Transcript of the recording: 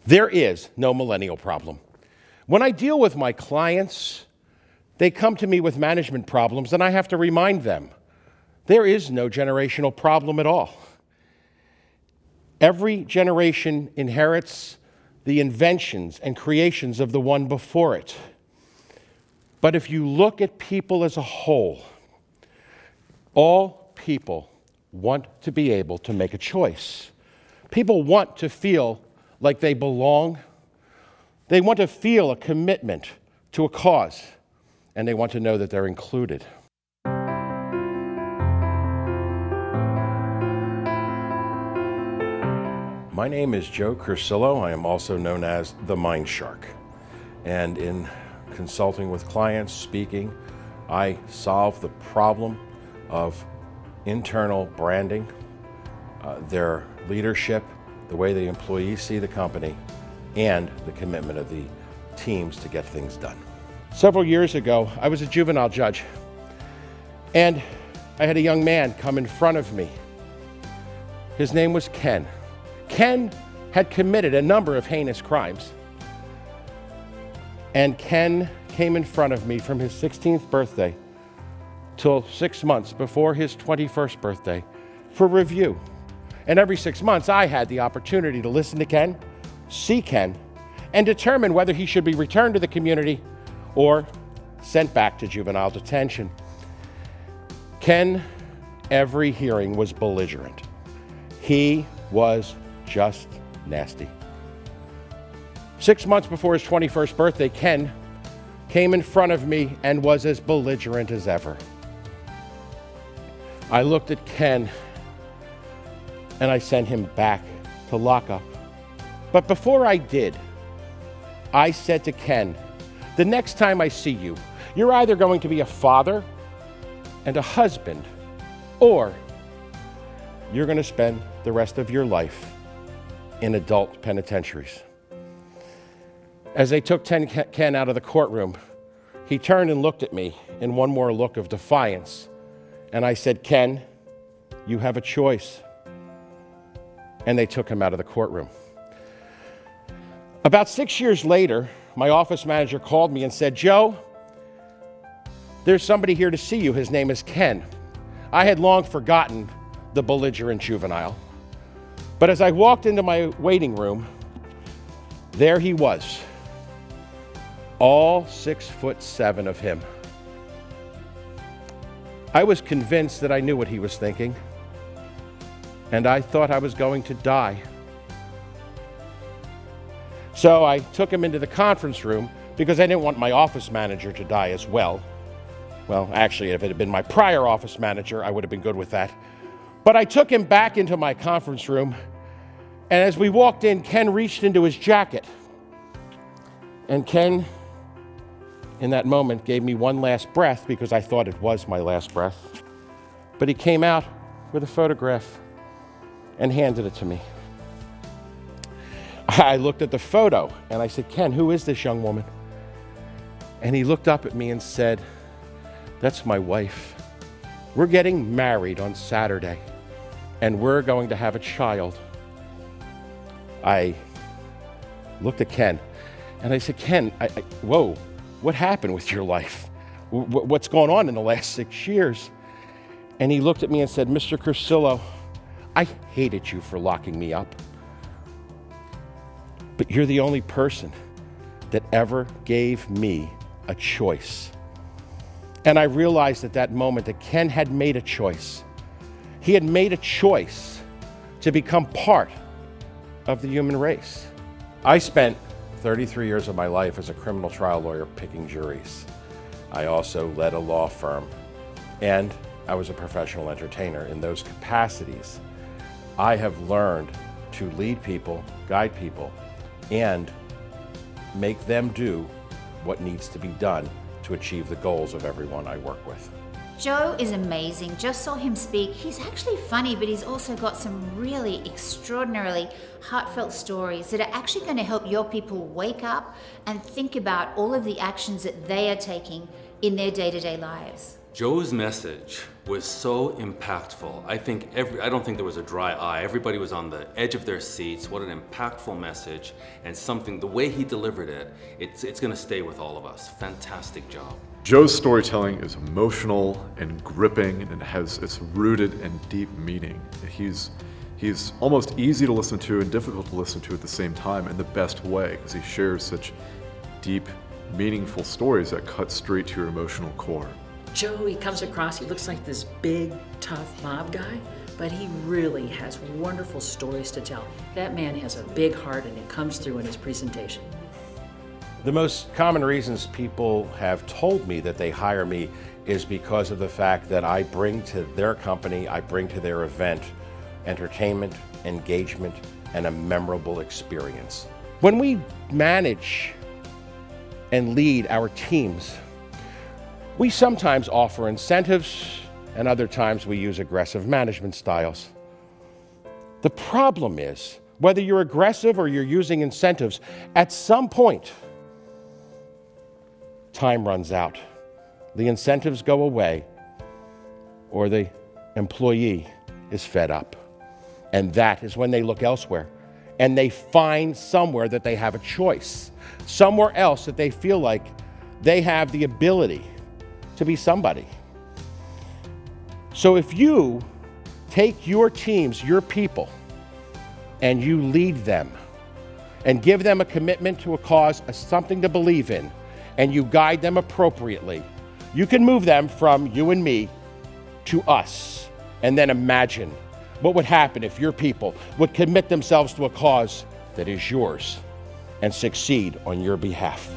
There is no millennial problem. When I deal with my clients, they come to me with management problems, and I have to remind them, there is no generational problem at all. Every generation inherits the inventions and creations of the one before it. But if you look at people as a whole, all people want to be able to make a choice. People want to feel like they belong. They want to feel a commitment to a cause, and they want to know that they're included. My name is Joe Cursillo. I am also known as the MindShark. And in consulting with clients, speaking, I solve the problem of internal branding, their leadership, the way the employees see the company, and the commitment of the teams to get things done. Several years ago, I was a juvenile judge, and I had a young man come in front of me. His name was Ken. Ken had committed a number of heinous crimes, and Ken came in front of me from his 16th birthday till 6 months before his 21st birthday for review. And every 6 months, I had the opportunity to listen to Ken, see Ken, and determine whether he should be returned to the community or sent back to juvenile detention. Ken, every hearing was belligerent. He was just nasty. 6 months before his 21st birthday, Ken came in front of me and was as belligerent as ever. I looked at Ken and I sent him back to lockup. But before I did, I said to Ken, the next time I see you, you're either going to be a father and a husband, or you're going to spend the rest of your life in adult penitentiaries. As they took Ken out of the courtroom, he turned and looked at me in one more look of defiance. And I said, Ken, you have a choice. And they took him out of the courtroom. About 6 years later, my office manager called me and said, Joe, there's somebody here to see you. His name is Ken. I had long forgotten the belligerent juvenile. But as I walked into my waiting room, there he was, all 6'7" of him. I was convinced that I knew what he was thinking, and I thought I was going to die. So I took him into the conference room because I didn't want my office manager to die as well. Well, actually, if it had been my prior office manager, I would have been good with that. But I took him back into my conference room, and as we walked in, Ken reached into his jacket. And Ken, in that moment, gave me one last breath because I thought it was my last breath. But he came out with a photograph and handed it to me. I looked at the photo and I said, Ken, who is this young woman? And he looked up at me and said, that's my wife. We're getting married on Saturday and we're going to have a child. I looked at Ken and I said, Ken, whoa, what happened with your life? What's going on in the last 6 years? And he looked at me and said, Mr. Cursillo, I hated you for locking me up. But you're the only person that ever gave me a choice. And I realized at that moment that Ken had made a choice. He had made a choice to become part of the human race. I spent 33 years of my life as a criminal trial lawyer picking juries. I also led a law firm, and I was a professional entertainer. In those capacities, I have learned to lead people, guide people, and make them do what needs to be done to achieve the goals of everyone I work with. Joe is amazing. Just saw him speak. He's actually funny, but he's also got some really extraordinarily heartfelt stories that are actually going to help your people wake up and think about all of the actions that they are taking in their day-to-day lives. Joe's message was so impactful. I don't think there was a dry eye. Everybody was on the edge of their seats. What an impactful message, and something, the way he delivered it, it's gonna stay with all of us. Fantastic job. Joe's storytelling is emotional and gripping, and it's rooted in deep meaning. He's almost easy to listen to and difficult to listen to at the same time in the best way, because he shares such deep, meaningful stories that cut straight to your emotional core. Joe, he comes across, he looks like this big, tough mob guy, but he really has wonderful stories to tell. That man has a big heart, and it comes through in his presentation. The most common reasons people have told me that they hire me is because of the fact that I bring to their company, I bring to their event, entertainment, engagement, and a memorable experience. When we manage and lead our teams, we sometimes offer incentives, and other times we use aggressive management styles. The problem is, whether you're aggressive or you're using incentives, at some point, time runs out. The incentives go away, or the employee is fed up. And that is when they look elsewhere, and they find somewhere that they have a choice, somewhere else that they feel like they have the ability to be somebody. So if you take your teams, your people, and you lead them and give them a commitment to a cause, something to believe in, and you guide them appropriately, you can move them from you and me to us. And then imagine what would happen if your people would commit themselves to a cause that is yours and succeed on your behalf.